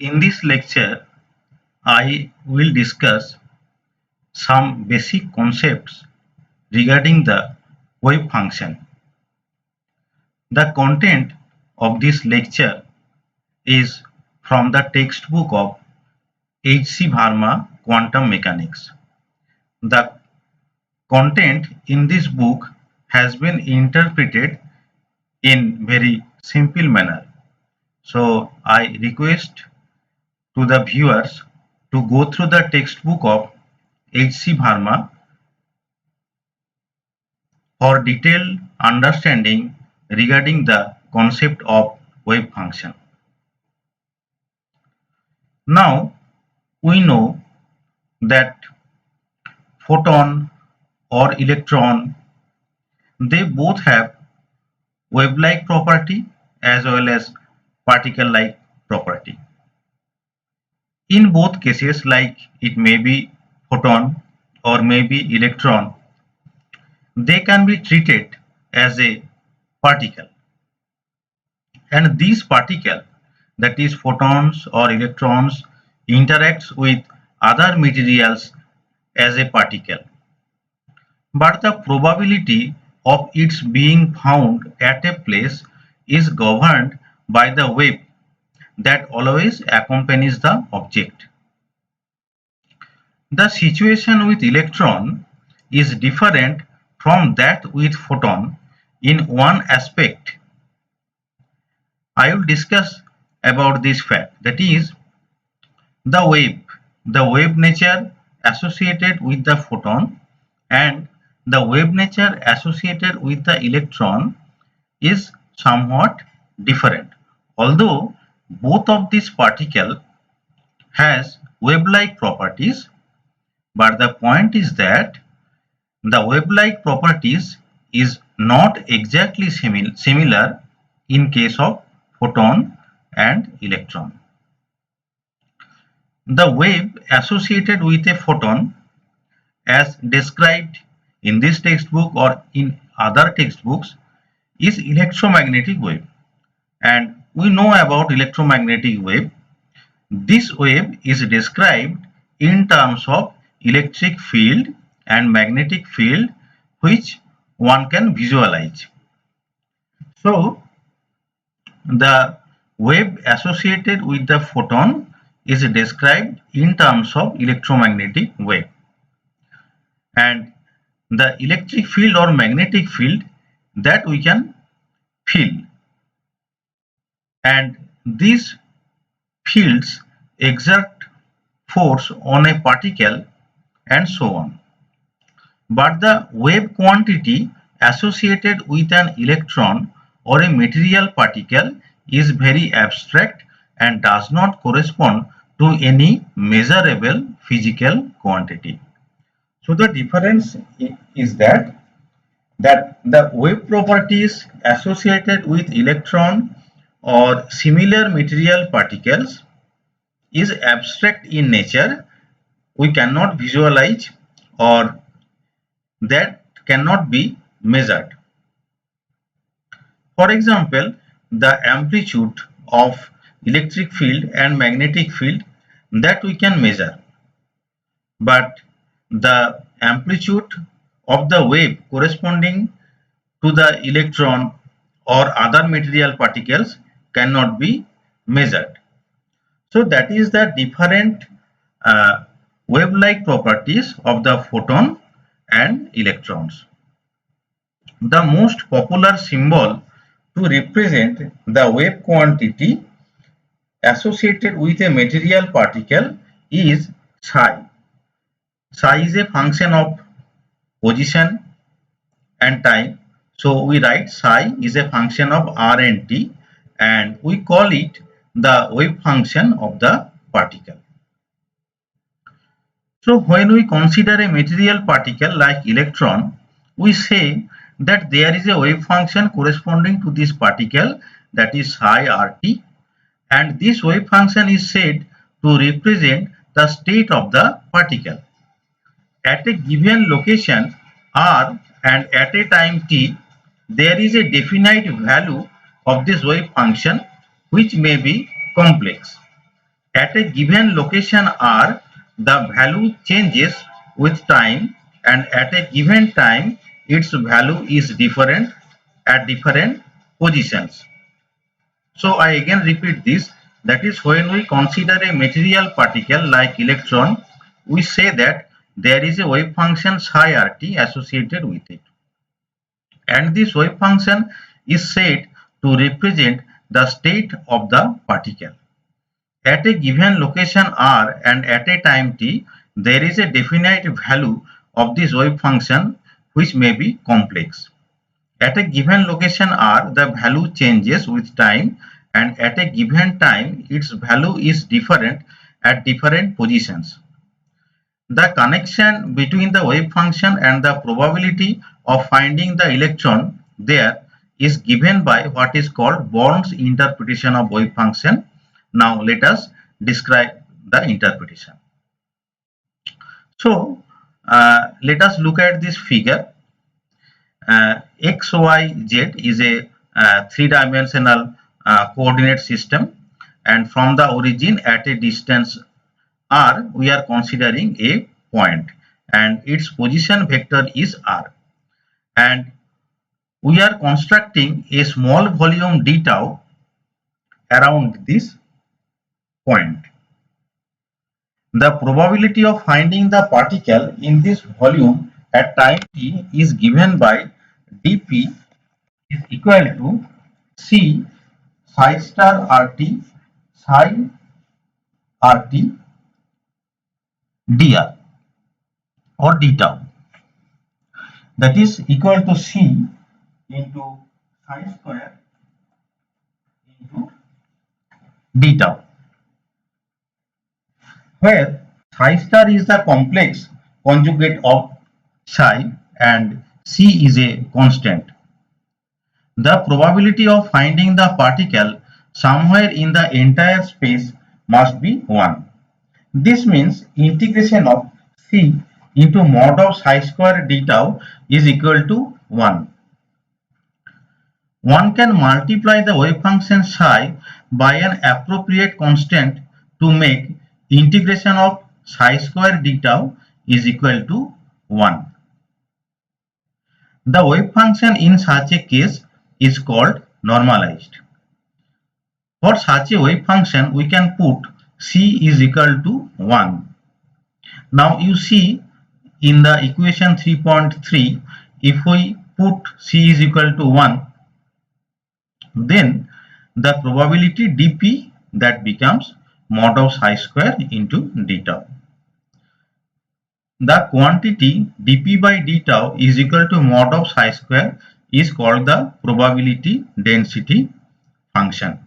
In this lecture, I will discuss some basic concepts regarding the wave function. The content of this lecture is from the textbook of H. C. Verma Quantum Mechanics. The content in this book has been interpreted in very simple manner. So I request to the viewers to go through the textbook of H. C. Verma for detailed understanding regarding the concept of wave function. Now we know that photon or electron, they both have wave-like property as well as particle-like property. In both cases, like it may be photon or maybe electron, they can be treated as a particle, and these particle, that is photons or electrons, interacts with other materials as a particle, but the probability of its being found at a place is governed by the wave that always accompanies the object. The situation with electron is different from that with photon in one aspect. I will discuss about this fact, that is the wave nature associated with the photon and the wave nature associated with the electron is somewhat different, although both of these particles has wave-like properties, but the point is that the wave-like properties is not exactly similar in case of photon and electron. The wave associated with a photon, as described in this textbook or in other textbooks, is electromagnetic wave, and we know about electromagnetic wave. This wave is described in terms of electric field and magnetic field which one can visualize. So the wave associated with the photon is described in terms of electromagnetic wave, and the electric field or magnetic field that we can feel, and these fields exert force on a particle and so on. But the wave quantity associated with an electron or a material particle is very abstract and does not correspond to any measurable physical quantity. So the difference is that the wave properties associated with electron or similar material particles is abstract in nature. We cannot visualize, or that cannot be measured. For example, the amplitude of electric field and magnetic field, that we can measure, but the amplitude of the wave corresponding to the electron or other material particles cannot be measured. So that is the different wave-like properties of the photon and electrons. The most popular symbol to represent the wave quantity associated with a material particle is psi. Psi is a function of position and time. So we write psi is a function of r and t, and we call it the wave function of the particle. So when we consider a material particle like electron, we say that there is a wave function corresponding to this particle, that is psi rt, and this wave function is said to represent the state of the particle. At a given location r and at a time t, there is a definite value of this wave function which may be complex. At a given location R, the value changes with time, and at a given time, its value is different at different positions. So I again repeat this. That is, when we consider a material particle like electron, we say that there is a wave function psi rt associated with it. And this wave function is said to represent the state of the particle. At a given location r and at a time t, there is a definite value of this wave function which may be complex. At a given location r, the value changes with time, and at a given time, its value is different at different positions. The connection between the wave function and the probability of finding the electron there is given by what is called Born's interpretation of wave function. Now let us describe the interpretation. So let us look at this figure. X, Y, Z is a three-dimensional coordinate system, and from the origin at a distance r, we are considering a point, and its position vector is r, and we are constructing a small volume d tau around this point. The probability of finding the particle in this volume at time t is given by dp is equal to c psi star rt psi rt dr or d tau, that is equal to c into psi square into d tau, where psi star is the complex conjugate of psi and c is a constant. The probability of finding the particle somewhere in the entire space must be 1. This means integration of c into mod of psi square d tau is equal to 1. One can multiply the wave function psi by an appropriate constant to make integration of psi square d tau is equal to 1. The wave function in such a case is called normalized. For such a wave function, we can put c is equal to 1. Now you see in the equation 3.3, if we put c is equal to 1, then the probability dp, that becomes mod of psi square into d tau. The quantity dp by d tau is equal to mod of psi square is called the probability density function.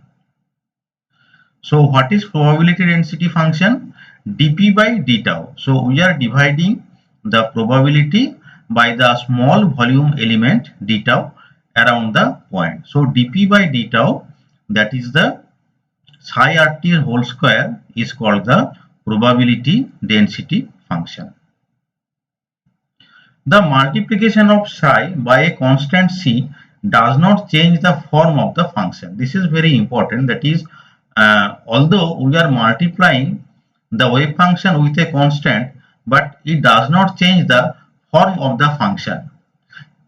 So what is probability density function? dp by d tau. So we are dividing the probability by the small volume element d tau around the point. So dp by d tau, that is the psi rt whole square, is called the probability density function. The multiplication of psi by a constant c does not change the form of the function. This is very important. That is, although we are multiplying the wave function with a constant, but it does not change the form of the function.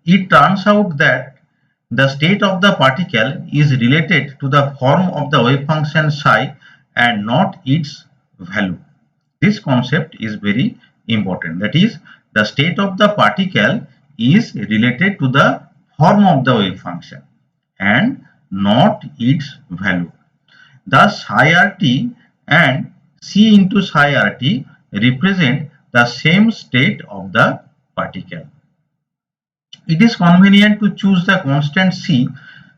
It turns out that the state of the particle is related to the form of the wave function psi and not its value. This concept is very important. That is, the state of the particle is related to the form of the wave function and not its value. Thus, psi rt and c into psi rt represent the same state of the particle. It is convenient to choose the constant c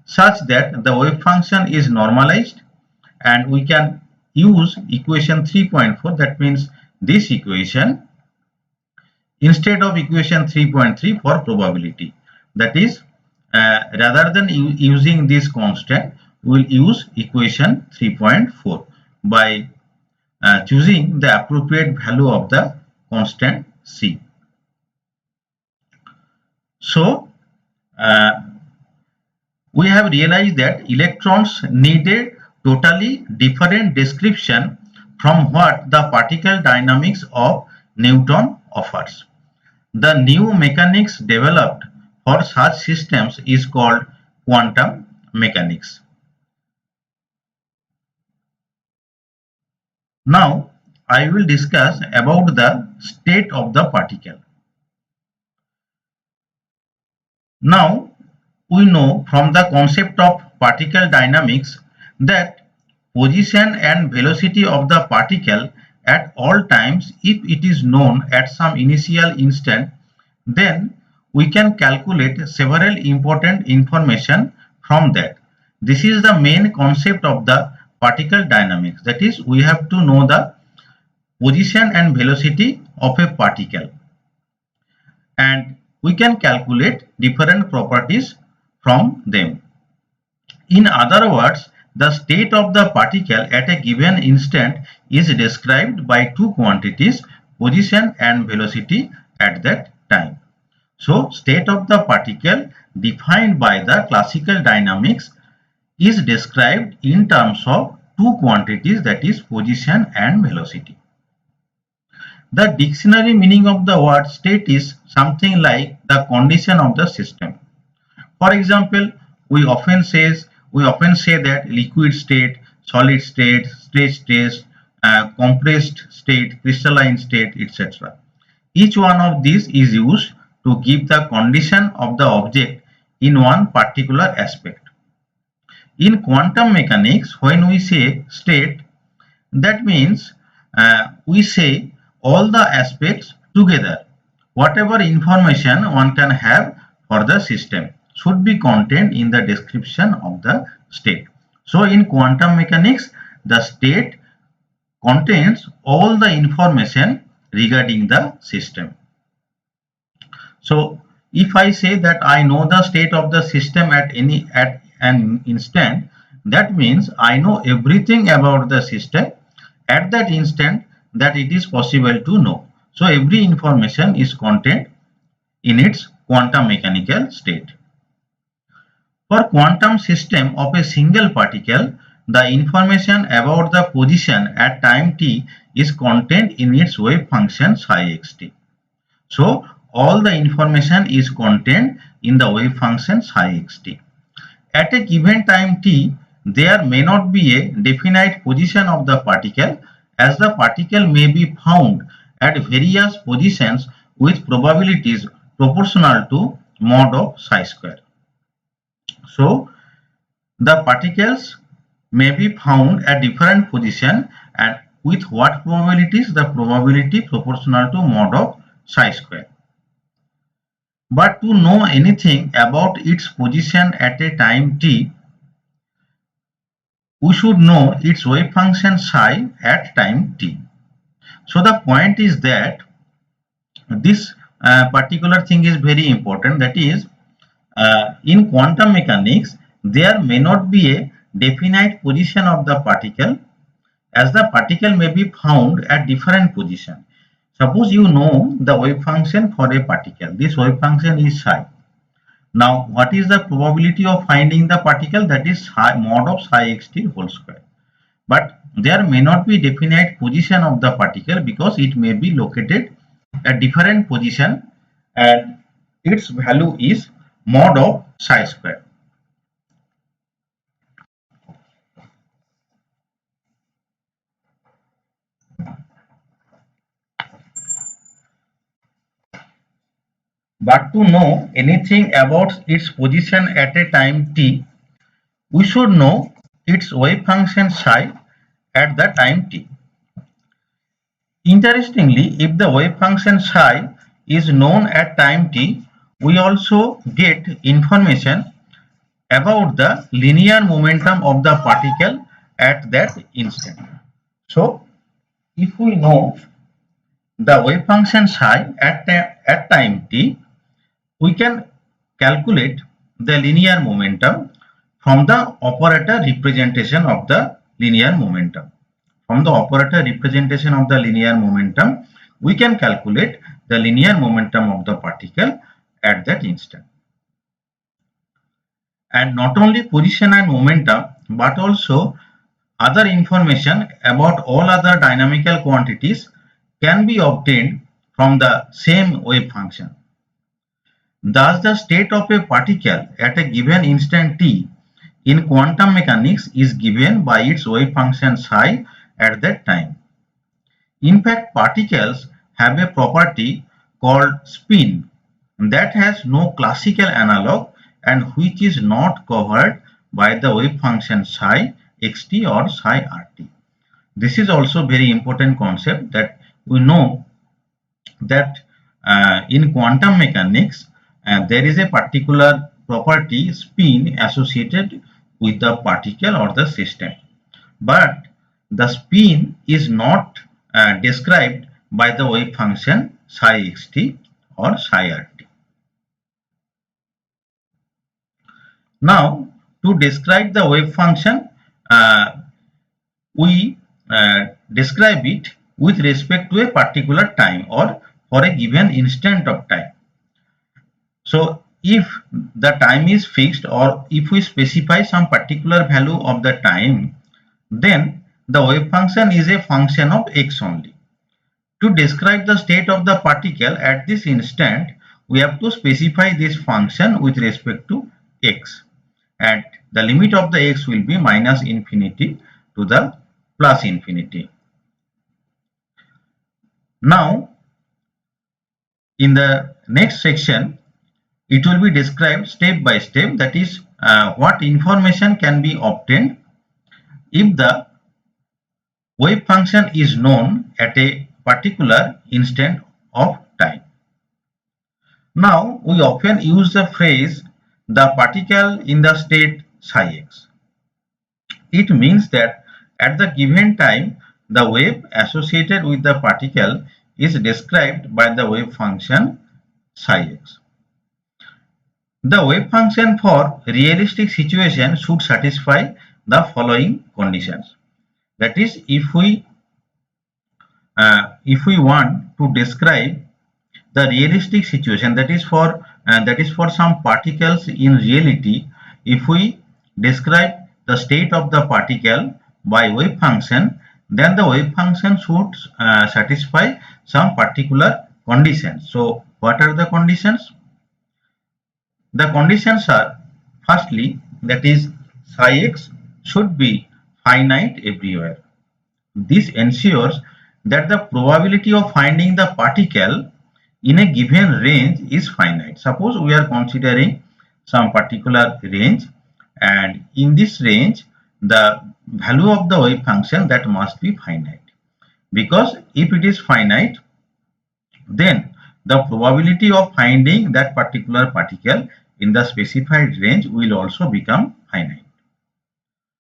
such that the wave function is normalized, and we can use equation 3.4, that means this equation, instead of equation 3.3 for probability. That is, rather than using this constant, we will use equation 3.4 by choosing the appropriate value of the constant c. So we have realized that electrons need a totally different description from what the particle dynamics of Newton offers. The new mechanics developed for such systems is called quantum mechanics. Now, I will discuss about the state of the particle. Now, we know from the concept of particle dynamics that position and velocity of the particle at all times, if it is known at some initial instant, then we can calculate several important information from that. This is the main concept of the particle dynamics. That is, we have to know the position and velocity of a particle, and we can calculate different properties from them. In other words, the state of the particle at a given instant is described by two quantities, position and velocity at that time. So, state of the particle defined by the classical dynamics is described in terms of two quantities, that is position and velocity. The dictionary meaning of the word state is something like the condition of the system. For example, we often say that liquid state, solid state, stretched state, compressed state, crystalline state, etc. Each one of these is used to give the condition of the object in one particular aspect. In quantum mechanics, when we say state, that means we say all the aspects together. Whatever information one can have for the system should be contained in the description of the state. So in quantum mechanics, the state contains all the information regarding the system. So if I say that I know the state of the system at an instant, that means I know everything about the system at that instant that it is possible to know. So every information is contained in its quantum mechanical state. For quantum system of a single particle, the information about the position at time t is contained in its wave function psi xt. So all the information is contained in the wave function psi xt. At a given time t, there may not be a definite position of the particle, as the particle may be found at various positions with probabilities proportional to mod of psi square. So the particles may be found at different position, and with what probabilities? The probability proportional to mod of psi square. But to know anything about its position at a time t, we should know its wave function psi at time t. So the point is that this particular thing is very important, that is, in quantum mechanics there may not be a definite position of the particle, as the particle may be found at different position. Suppose you know the wave function for a particle, this wave function is psi. Now what is the probability of finding the particle? That is mod of psi xt whole square. But there may not be definite position of the particle because it may be located at different position, and its value is mod of psi square. But to know anything about its position at a time t, we should know its wave function psi at the time t. Interestingly, if the wave function psi is known at time t, we also get information about the linear momentum of the particle at that instant. So, if we know the wave function psi at time t, we can calculate the linear momentum from the operator representation of the linear momentum. From the operator representation of the linear momentum, we can calculate the linear momentum of the particle at that instant. And not only position and momentum, but also Other information about all other dynamical quantities can be obtained from the same wave function. Thus, the state of a particle at a given instant t in quantum mechanics is given by its wave function psi at that time. In fact, particles have a property called spin that has no classical analog and which is not covered by the wave function psi xt or psi rt. This is also very important concept that we know that in quantum mechanics there is a particular property spin associated with the particle or the system, but the spin is not described by the wave function psi xt or psi rt. Now, to describe the wave function, we describe it with respect to a particular time or for a given instant of time. So, if the time is fixed or if we specify some particular value of the time, then the wave function is a function of x only. To describe the state of the particle at this instant, we have to specify this function with respect to x, and the limit of the x will be minus infinity to the plus infinity. Now, in the next section, it will be described step by step, that is what information can be obtained if the wave function is known at a particular instant of time. Now, we often use the phrase the particle in the state psi x. It means that at the given time, the wave associated with the particle is described by the wave function psi x. The wave function for realistic situation should satisfy the following conditions. That is, if we want to describe the realistic situation, that is for some particles in reality, if we describe the state of the particle by wave function, then the wave function should satisfy some particular conditions. So, what are the conditions? The conditions are, firstly, that is psi x should be finite everywhere. This ensures that the probability of finding the particle in a given range is finite. Suppose we are considering some particular range, and in this range the value of the wave function that must be finite, because if it is finite, then the probability of finding that particular particle in the specified range will also become finite.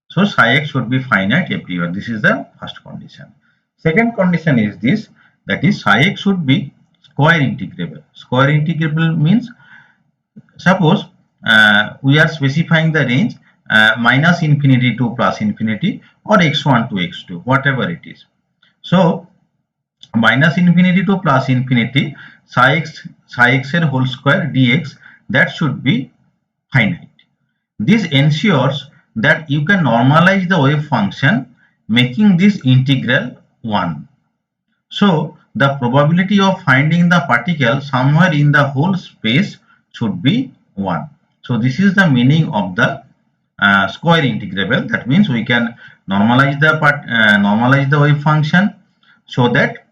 So, psi x should be finite everywhere. This is the first condition. Second condition is this, that is psi x should be square integrable. Square integrable means, suppose we are specifying the range minus infinity to plus infinity or x1 to x2, whatever it is. So, minus infinity to plus infinity psi x whole square dx, that should be finite. This ensures that you can normalize the wave function, making this integral 1. So, the probability of finding the particle somewhere in the whole space should be 1. So, this is the meaning of the square integrable. That means we can normalize the wave function so that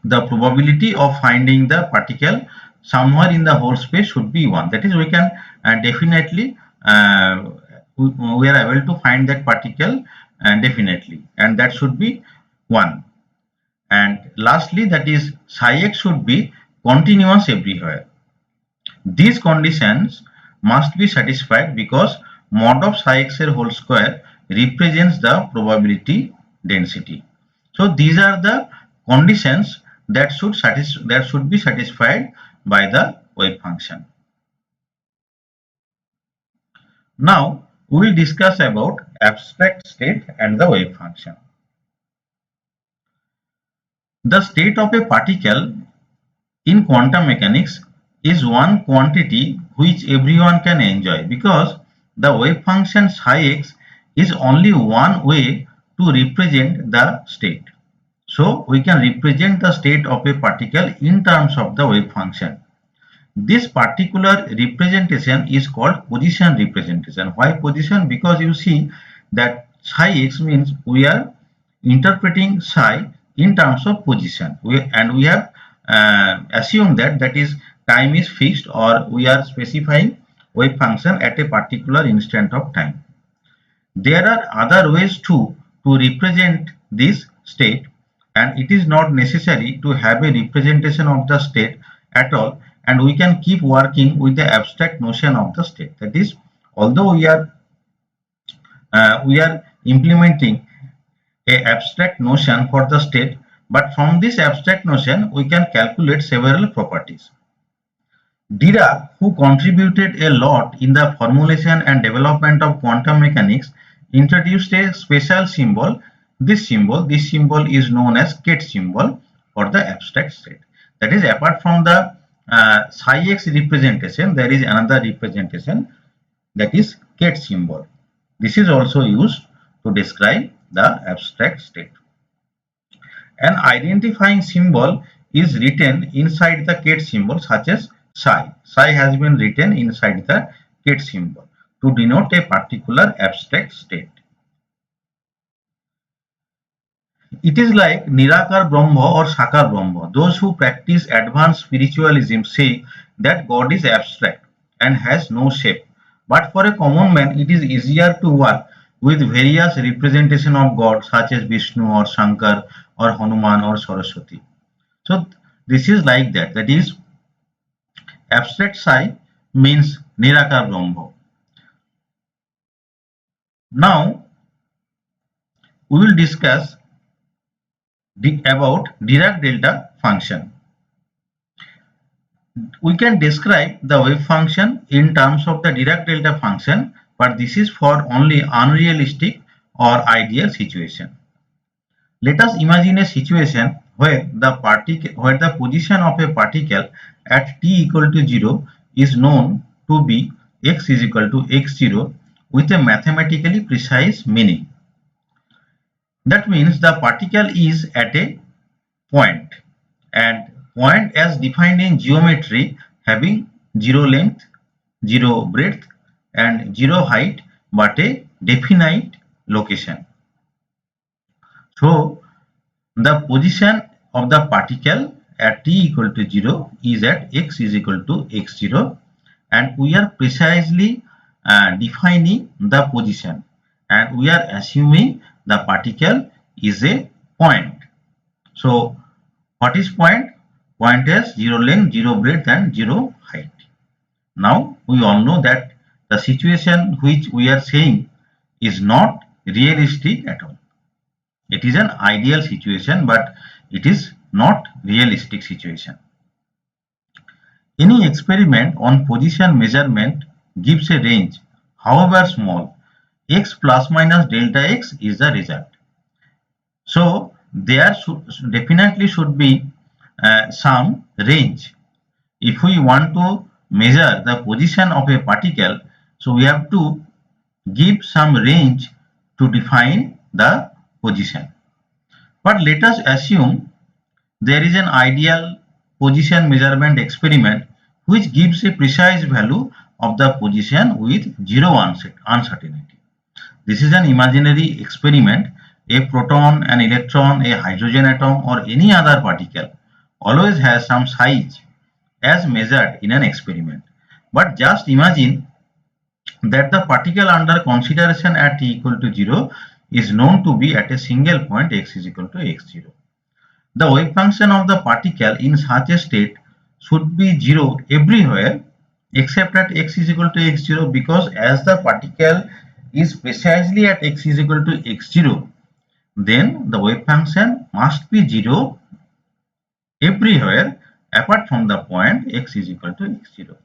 the probability of finding the particle somewhere in the whole space should be 1. That is, we can definitely we are able to find that particle definitely, and that should be 1. And lastly, that is psi x should be continuous everywhere. These conditions must be satisfied because mod of psi x whole square represents the probability density. So these are the conditions that should be satisfied by the wave function. Now we will discuss about abstract state and the wave function. The state of a particle in quantum mechanics is one quantity which everyone can enjoy, because the wave function psi x is only one way to represent the state. So we can represent the state of a particle in terms of the wave function. This particular representation is called position representation. Why position? Because you see that psi x means we are interpreting psi in terms of position. We have assumed that that is time is fixed, or we are specifying wave function at a particular instant of time. There are other ways too to represent this state, and it is not necessary to have a representation of the state at all, and we can keep working with the abstract notion of the state. That is, although we are implementing a abstract notion for the state, but from this abstract notion we can calculate several properties. Dirac, who contributed a lot in the formulation and development of quantum mechanics, introduced a special symbol. This symbol is known as Ket symbol for the abstract state. That is, apart from the psi x representation, there is another representation, that is Ket symbol. This is also used to describe the abstract state. An identifying symbol is written inside the Ket symbol, such as psi. Psi has been written inside the Ket symbol to denote a particular abstract state. It is like Nirakar Brahma or Sakar Brahma. Those who practice advanced spiritualism say that God is abstract and has no shape. But for a common man, it is easier to work with various representation of God, such as Vishnu or Shankar or Hanuman or Saraswati. So this is like that. That is, abstract psi means Nirakar Brahma. Now we will discuss about Dirac delta function. We can describe the wave function in terms of the Dirac delta function, but this is for only unrealistic or ideal situation. Let us imagine a situation where the position of a particle at t equal to 0 is known to be x is equal to x0 with a mathematically precise meaning. That means the particle is at a point, and point as defined in geometry having 0 length, 0 breadth and 0 height, but a definite location. So the position of the particle at t equal to 0 is at x is equal to x0, and we are precisely defining the position, and we are assuming the particle is a point. So what is point? Point has 0 length, 0 breadth and 0 height. Now we all know that the situation which we are saying is not realistic at all. It is an ideal situation, but it is not realistic situation. Any experiment on position measurement gives a range, however small. X plus minus delta x is the result. So there definitely should be some range. If we want to measure the position of a particle, so we have to give some range to define the position. But let us assume there is an ideal position measurement experiment which gives a precise value of the position with zero uncertainty. This is an imaginary experiment. A proton, an electron, a hydrogen atom or any other particle always has some size as measured in an experiment. But just imagine that the particle under consideration at t equal to 0 is known to be at a single point x is equal to x0. The wave function of the particle in such a state should be 0 everywhere except at x is equal to x0, because as the particle is precisely at x is equal to x0, then the wave function must be 0 everywhere apart from the point x is equal to x0.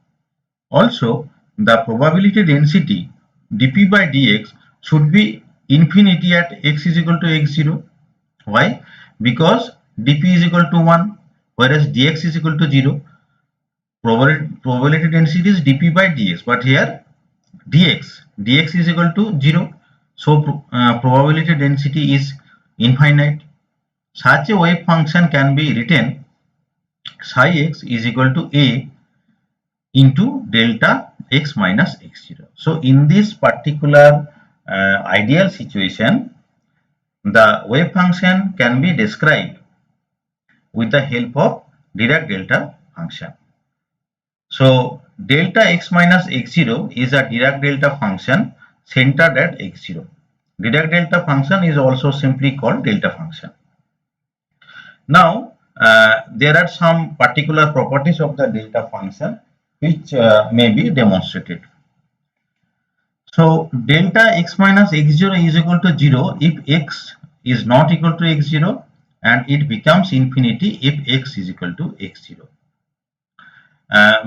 Also, the probability density dp by dx should be infinity at x is equal to x0. Why? Because dp is equal to 1, whereas dx is equal to 0. Probability density is dp by dx, but here dx is equal to 0. So probability density is infinite. Such a wave function can be written psi x is equal to a into delta x minus x0. So in this particular ideal situation, the wave function can be described with the help of Dirac delta function. So delta x minus x0 is a Dirac delta function centered at x0. Dirac delta function is also simply called delta function. Now there are some particular properties of the delta function which may be demonstrated. So delta x minus x0 is equal to 0 if x is not equal to x0, and it becomes infinity if x is equal to x0.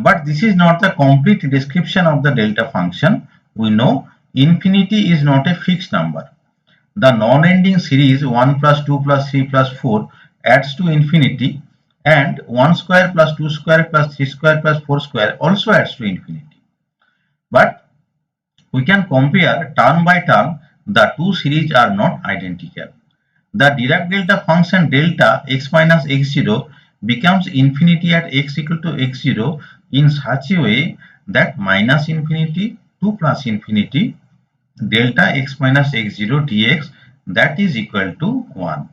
But this is not the complete description of the delta function. We know infinity is not a fixed number. The non-ending series 1 plus 2 plus 3 plus 4 adds to infinity, and 1 square plus 2 square plus 3 square plus 4 square also adds to infinity. But we can compare term by term. The two series are not identical. The Dirac delta function delta x minus x0 becomes infinity at x equal to x0 in such a way that minus infinity to plus infinity delta x minus x0 dx, that is equal to 1.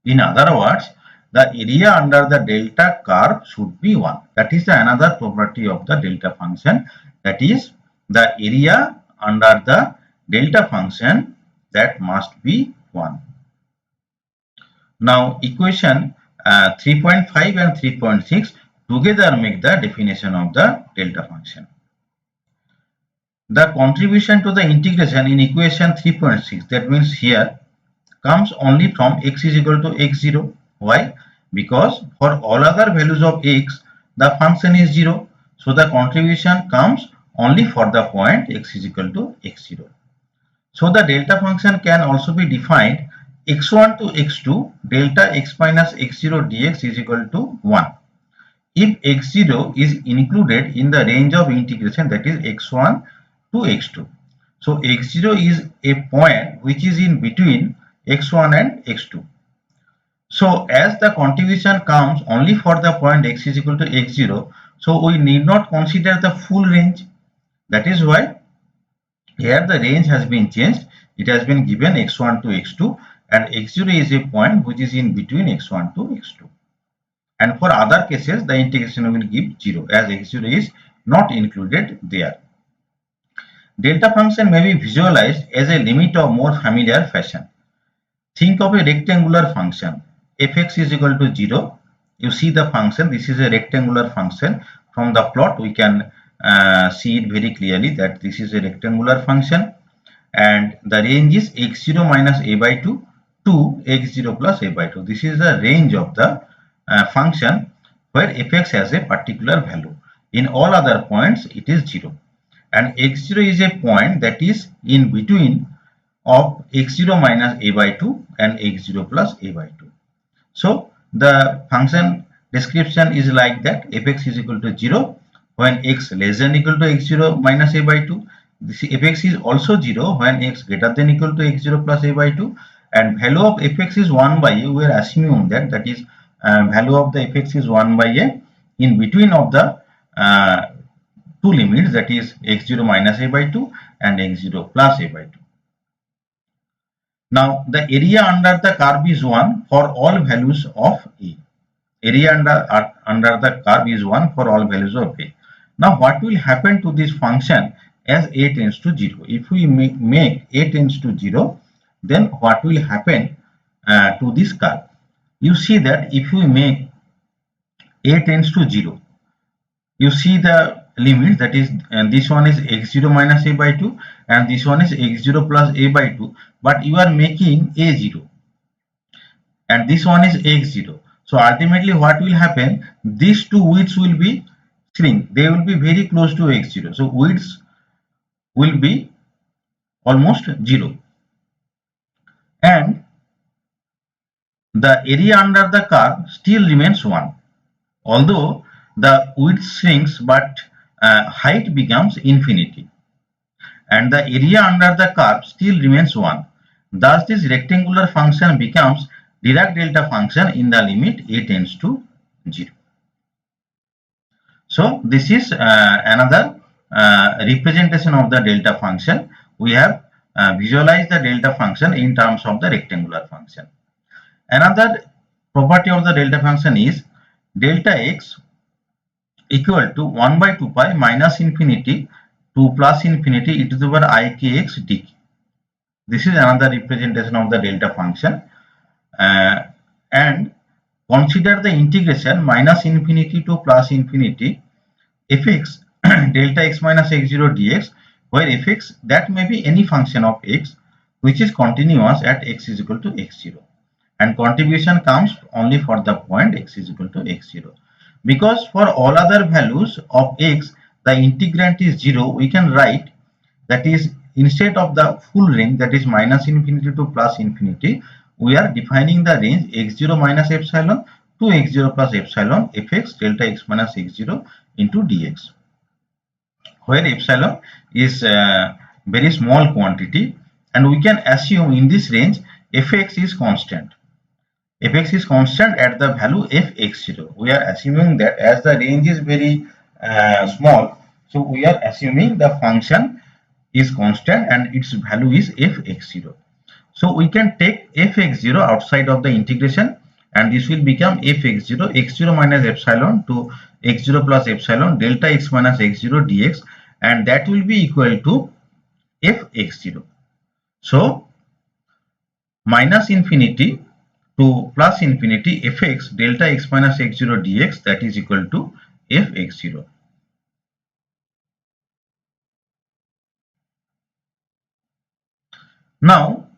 In other words, the area under the delta curve should be 1. That is another property of the delta function, that is the area under the delta function that must be 1. Now equation 3.5 and 3.6 together make the definition of the delta function. The contribution to the integration in equation 3.6, that means here, comes only from x is equal to x0. Why? Because for all other values of x, the function is 0. So the contribution comes only for the point x is equal to x0. So the delta function can also be defined x1 to x2 delta x minus x0 dx is equal to 1. If x0 is included in the range of integration, that is x1 to x2. So x0 is a point which is in between x1 and x2. So as the contribution comes only for the point x is equal to x0, so we need not consider the full range. That is why here the range has been changed. It has been given x1 to x2, and x0 is a point which is in between x1 to x2. And for other cases, the integration will give 0 as x0 is not included there. Delta function may be visualized as a limit of more familiar fashion. Think of a rectangular function. Fx is equal to 0. You see the function. This is a rectangular function. From the plot, we can see it very clearly that this is a rectangular function, and the range is x0 minus a by 2 to x0 plus a by 2. This is the range of the function where fx has a particular value. In all other points, it is 0. And x0 is a point that is in between of x0 minus a by 2 and x0 plus a by 2. So the function description is like that: fx is equal to 0 when x less than equal to x0 minus a by 2. This fx is also 0 when x greater than equal to x0 plus a by 2, and value of fx is 1 by a. We are assuming that is value of the fx is 1 by a in between of the two limits, that is x0 minus a by 2 and x0 plus a by 2. Now the area under the curve is 1 for all values of a. Area under the curve is 1 for all values of a. Now what will happen to this function as a tends to 0? If we make a tends to 0, then what will happen to this curve? You see that if we make a tends to 0, you see the limit, that is, and this one is x0 minus a by 2 and this one is x0 plus a by 2, but you are making a0 and this one is x0. So ultimately what will happen, these two widths will be shrink, they will be very close to x0. So widths will be almost 0, and the area under the curve still remains 1, although the width shrinks, but height becomes infinity. and the area under the curve still remains 1. Thus, this rectangular function becomes Dirac delta function in the limit a tends to 0. So, this is another representation of the delta function. We have visualized the delta function in terms of the rectangular function. Another property of the delta function is delta x equal to 1 by 2 pi minus infinity to plus infinity e to the power I k x dk. This is another representation of the delta function. And consider the integration minus infinity to plus infinity fx delta x minus x0 dx, where fx that may be any function of x which is continuous at x is equal to x0, and contribution comes only for the point x is equal to x0. Because for all other values of x the integrand is 0, we can write that is instead of the full range, that is minus infinity to plus infinity, we are defining the range x0 minus epsilon to x0 plus epsilon fx delta x minus x0 into dx, where epsilon is a very small quantity, and we can assume in this range fx is constant. Fx is constant at the value fx0. We are assuming that as the range is very small, so we are assuming the function is constant and its value is fx0. So we can take fx0 outside of the integration, and this will become fx0 x0 minus epsilon to x0 plus epsilon delta x minus x0 dx, and that will be equal to fx0. So minus infinity to plus infinity fx delta x minus x0 dx, that is equal to fx0. Now,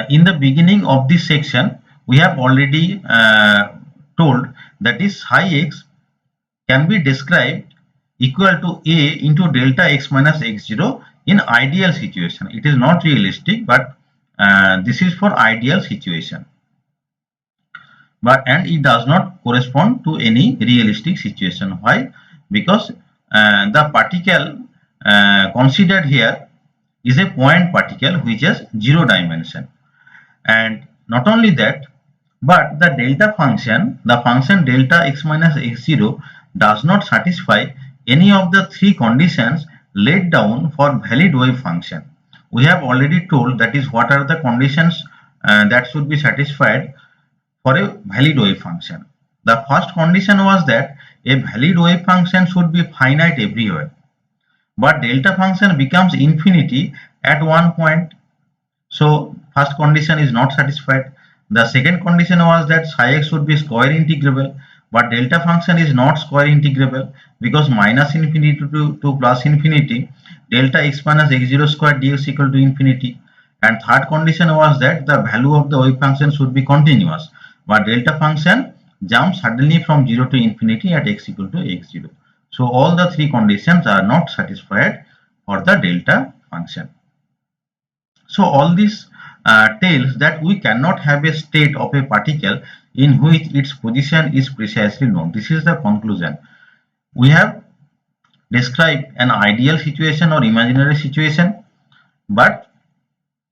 in the beginning of this section, we have already told that is psi x can be described equal to a into delta x minus x0 in ideal situation. It is not realistic, but this is for ideal situation. And it does not correspond to any realistic situation. Why? Because the particle considered here is a point particle which has 0 dimension, and not only that, but the delta function, the function delta x minus x0 does not satisfy any of the three conditions laid down for valid wave function. We have already told that is what are the conditions that should be satisfied for a valid wave function. The first condition was that a valid wave function should be finite everywhere, but delta function becomes infinity at one point. So first condition is not satisfied. The second condition was that psi x should be square integrable, but delta function is not square integrable because minus infinity to plus infinity delta x minus x0 square dx equal to infinity. And third condition was that the value of the wave function should be continuous, but delta function jumps suddenly from 0 to infinity at x equal to x0. So all the three conditions are not satisfied for the delta function. So all this tells that we cannot have a state of a particle in which its position is precisely known. This is the conclusion. We have described an ideal situation or imaginary situation, but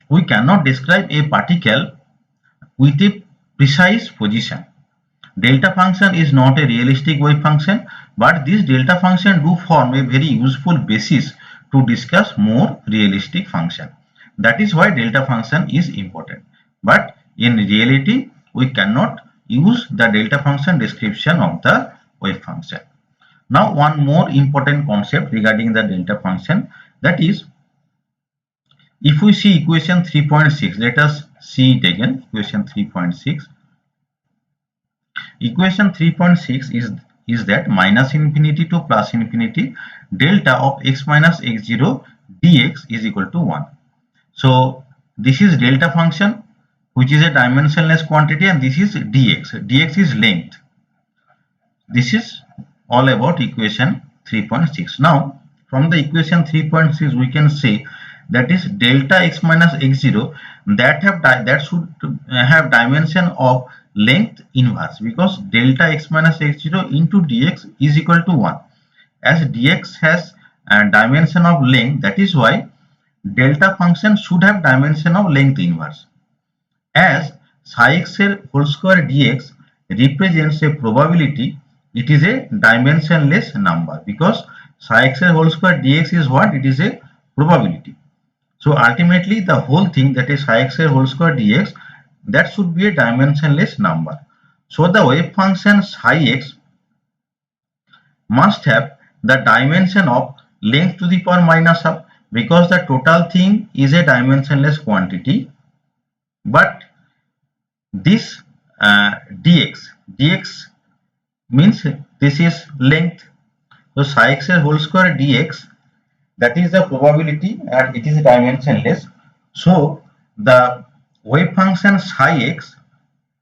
we cannot describe a particle with a precise position. Delta function is not a realistic wave function, but this delta function do form a very useful basis to discuss more realistic function. That is why delta function is important. But in reality, we cannot use the delta function description of the wave function. Now, one more important concept regarding the delta function, that is, if we see equation 3.6, let us see it again. Equation 3.6. Equation 3.6 is that minus infinity to plus infinity delta of x minus x0 dx is equal to 1. So this is delta function which is a dimensionless quantity, and this is dx. Dx is length. This is all about equation 3.6. Now from the equation 3.6 we can say that is delta x minus x0 that should have dimension of length inverse, because delta x minus x0 into dx is equal to 1. As dx has a dimension of length, that is why delta function should have dimension of length inverse, as psi x whole square dx represents a probability. It is a dimensionless number because psi x whole square dx is what? It is a probability. So ultimately the whole thing, that is psi x whole square dx, that should be a dimensionless number. So the wave function psi x must have the dimension of length to the power minus half, because the total thing is a dimensionless quantity. But this dx means this is length. So psi x whole square dx, that is the probability, and it is dimensionless. So the wave function psi x,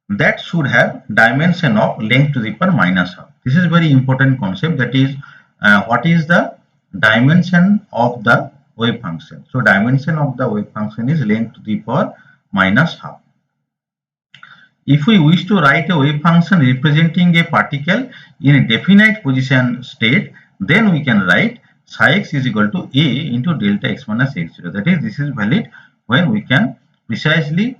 that should have dimension of length to the power minus half. This is very important concept, that is what is the dimension of the wave function. So dimension of the wave function is length to the power minus half. If we wish to write a wave function representing a particle in a definite position state, then we can write psi x is equal to a into delta x minus x0. That is, this is valid when we can precisely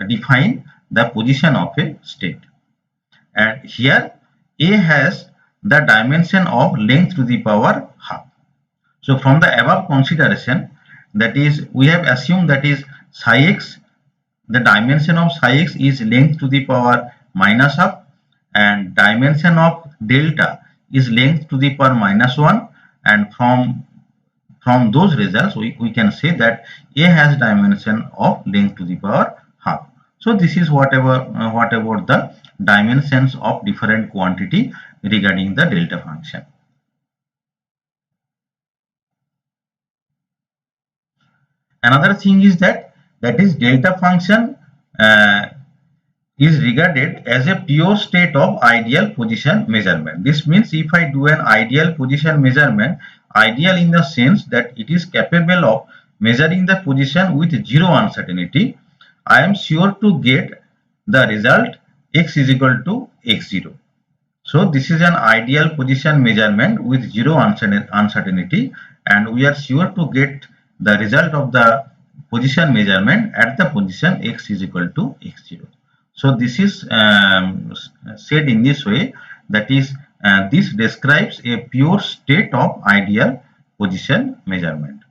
define the position of a state. And here a has the dimension of length to the power half. So from the above consideration, that is, we have assumed that is psi x, the dimension of psi x is length to the power minus half, and dimension of delta is length to the power minus 1, and from those results we can say that a has dimension of length to the power half. So this is whatever the dimensions of different quantity regarding the delta function. Another thing is that is delta function is regarded as a pure state of ideal position measurement. This means if I do an ideal position measurement, ideal in the sense that it is capable of measuring the position with zero uncertainty, I am sure to get the result x is equal to x0. So this is an ideal position measurement with zero uncertainty, and we are sure to get the result of the position measurement at the position x is equal to x0. So this is said in this way, that is this describes a pure state of ideal position measurement.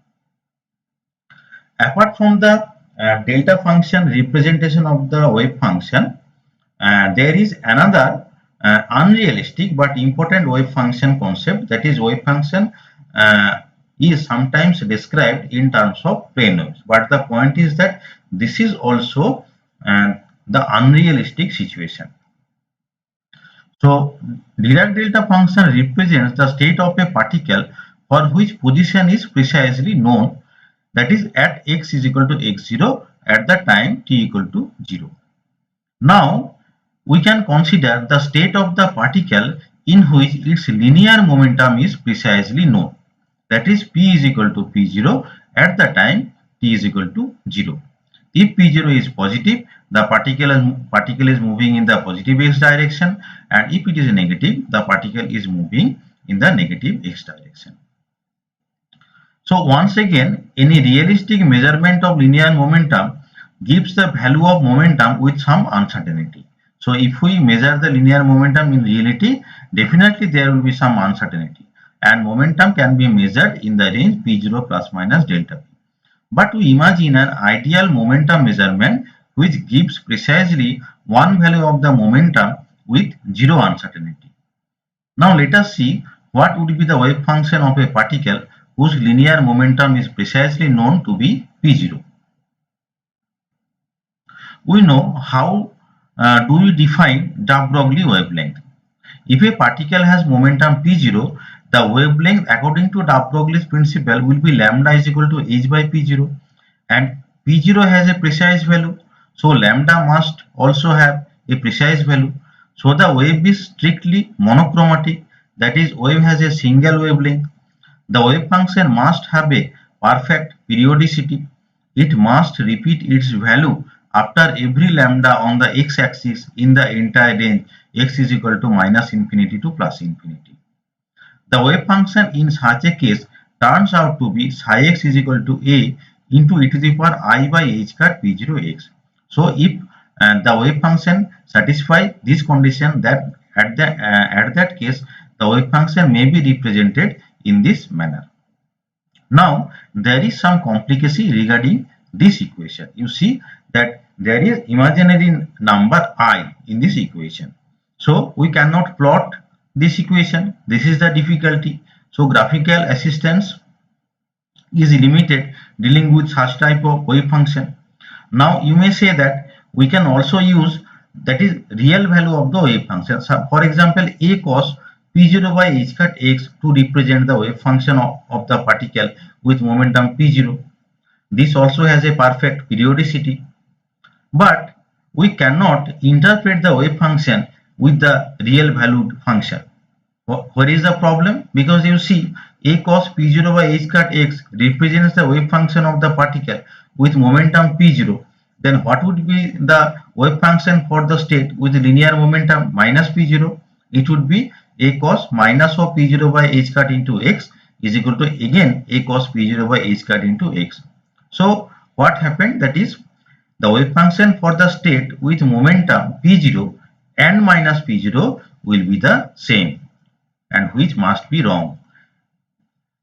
Apart from the delta function representation of the wave function, there is another unrealistic but important wave function concept, that is wave function is sometimes described in terms of plane waves. But the point is that this is also the unrealistic situation. So Dirac delta function represents the state of a particle for which position is precisely known, that is at x is equal to x0 at the time t equal to 0. Now we can consider the state of the particle in which its linear momentum is precisely known, that is p is equal to p0 at the time t is equal to 0. If p0 is positive, the particle is moving in the positive x direction, and if it is negative, the particle is moving in the negative x direction. So once again, any realistic measurement of linear momentum gives the value of momentum with some uncertainty. So if we measure the linear momentum in reality, definitely there will be some uncertainty, and momentum can be measured in the range p0 plus minus delta p. But we imagine an ideal momentum measurement which gives precisely one value of the momentum with zero uncertainty. Now let us see what would be the wave function of a particle whose linear momentum is precisely known to be p0. We know how do we define de Broglie wavelength. If a particle has momentum p0, the wavelength according to de Broglie's principle will be lambda is equal to h by p0, and p0 has a precise value, so lambda must also have a precise value. So the wave is strictly monochromatic, that is, wave has a single wavelength. The wave function must have a perfect periodicity. It must repeat its value after every lambda on the x-axis in the entire range x is equal to minus infinity to plus infinity. The wave function in such a case turns out to be psi x is equal to a into e to the power I by h cut p0 x. So if the wave function satisfy this condition, that at that case the wave function may be represented in this manner. Now there is some complication regarding this equation. You see that there is imaginary number I in this equation. So we cannot plot this equation. This is the difficulty. So graphical assistance is limited dealing with such type of wave function. Now you may say that we can also use, that is, real value of the wave function. So for example, a cos p0 by h cut x to represent the wave function of the particle with momentum p0. This also has a perfect periodicity. But we cannot interpret the wave function with the real valued function. What is the problem? Because you see, a cos p0 by h cut x represents the wave function of the particle with momentum p0. Then what would be the wave function for the state with linear momentum minus p0? It would be a cos minus of p0 by h cut into x is equal to again a cos p0 by h cut into x. So what happened, that is, the wave function for the state with momentum p0 and minus p0 will be the same, and which must be wrong.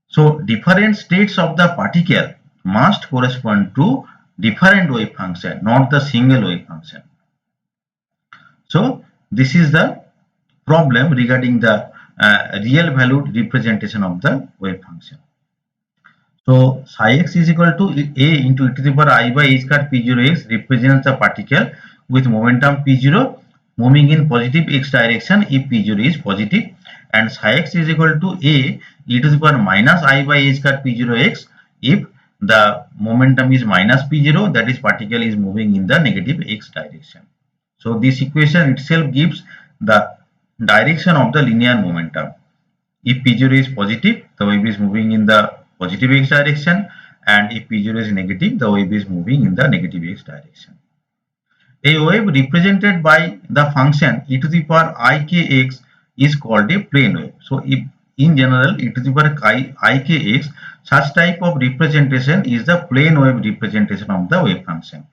So different states of the particle must correspond to different wave function, not the single wave function. So this is the problem regarding the real valued representation of the wave function. So psi x is equal to a into e to the power I by h cut p0 x represents the particle with momentum p0 moving in positive x direction if p0 is positive, and psi x is equal to a e to the power minus I by h cut p0 x if the momentum is minus p0, that is, particle is moving in the negative x direction. So this equation itself gives the direction of the linear momentum. If p0 is positive, the wave is moving in the positive x direction, and if p0 is negative, the wave is moving in the negative x direction. A wave represented by the function e to the power ikx is called a plane wave. So if in general e to the power ikx, such type of representation is the plane wave representation of the wave function,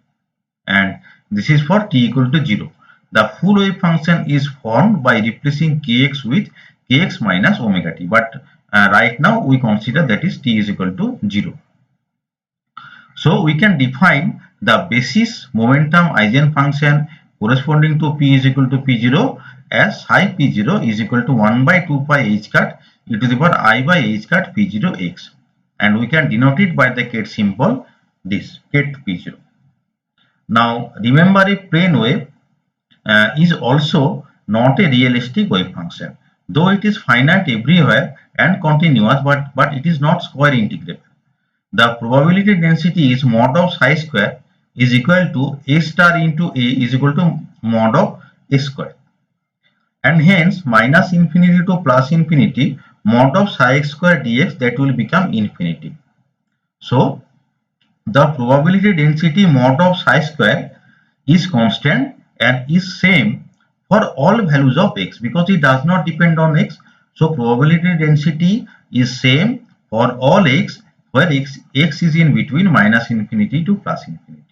and this is for t equal to 0. The full wave function is formed by replacing kx with kx minus omega t, but right now we consider that is t is equal to 0. So we can define the basis momentum eigenfunction corresponding to p is equal to p0 as psi p0 is equal to 1 by 2 pi h cut e to the power I by h cut p0 x, and we can denote it by the ket symbol, this ket p0. Now remember, a plane wave is also not a realistic wave function, though it is finite everywhere and continuous, but it is not square integrable. The probability density is mod of psi square is equal to a star into a is equal to mod of a square, and hence minus infinity to plus infinity mod of psi x square dx, that will become infinity. So the probability density mod of psi square is constant and is same for all values of x because it does not depend on x. So probability density is same for all x where x is in between minus infinity to plus infinity.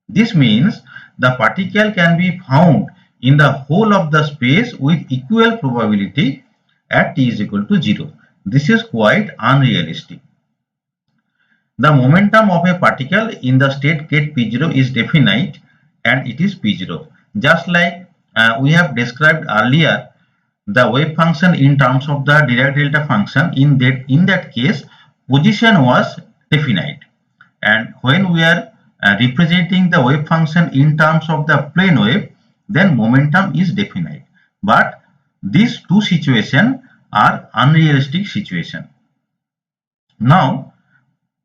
This means the particle can be found in the whole of the space with equal probability at t is equal to 0. This is quite unrealistic. The momentum of a particle in the state ket p0 is definite and it is p0. Just like we have described earlier the wave function in terms of the Dirac delta function, in that case position was definite, and when we are representing the wave function in terms of the plane wave, then momentum is definite. But these two situations are unrealistic situations. Now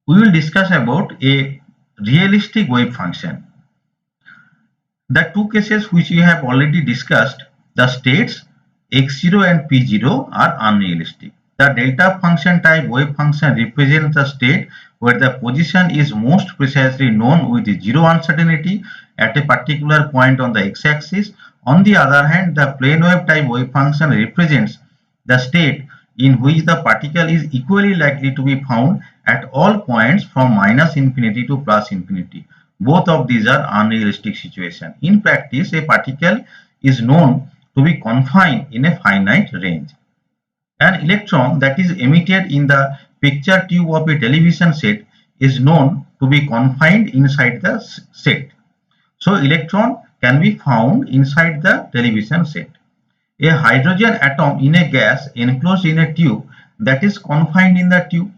we will discuss about a realistic wave function. The two cases which we have already discussed, the states x0 and p0 are unrealistic. The delta function type wave function represents the state where the position is most precisely known with zero uncertainty at a particular point on the x-axis. On the other hand, the plane wave type wave function represents the state in which the particle is equally likely to be found at all points from minus infinity to plus infinity. Both of these are unrealistic situations. In practice, a particle is known to be confined in a finite range. An electron that is emitted in the picture tube of a television set is known to be confined inside the set. So electron can be found inside the television set. A hydrogen atom in a gas enclosed in a tube that is confined in the tube.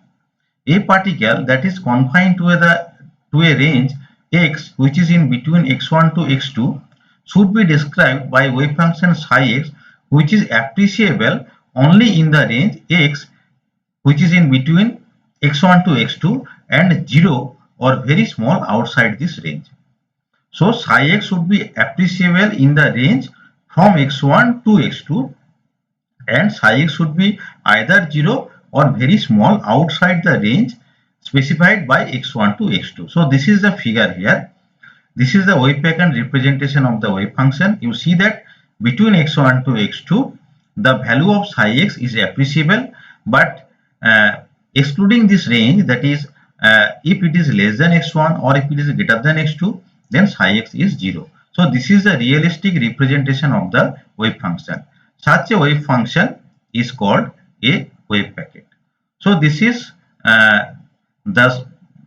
A particle that is confined to a range x, which is in between x1 to x2, should be described by wave function psi x, which is appreciable only in the range x, which is in between x1 to x2, and 0 or very small outside this range. So psi x should be appreciable in the range from x1 to x2, and psi x should be either 0 or very small outside the range specified by x1 to x2. So this is the figure here. This is the wave pattern representation of the wave function. You see that between x1 to x2, the value of psi x is appreciable, but excluding this range, that is, if it is less than x1 or if it is greater than x2, then psi x is 0. So this is the realistic representation of the wave function. Such a wave function is called a wave packet. So this is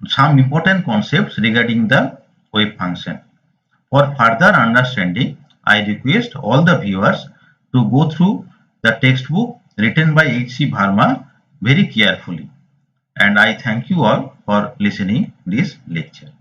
some important concepts regarding the wave function. For further understanding, I request all the viewers to go through the textbook written by H.C. Verma very carefully. And I thank you all for listening this lecture.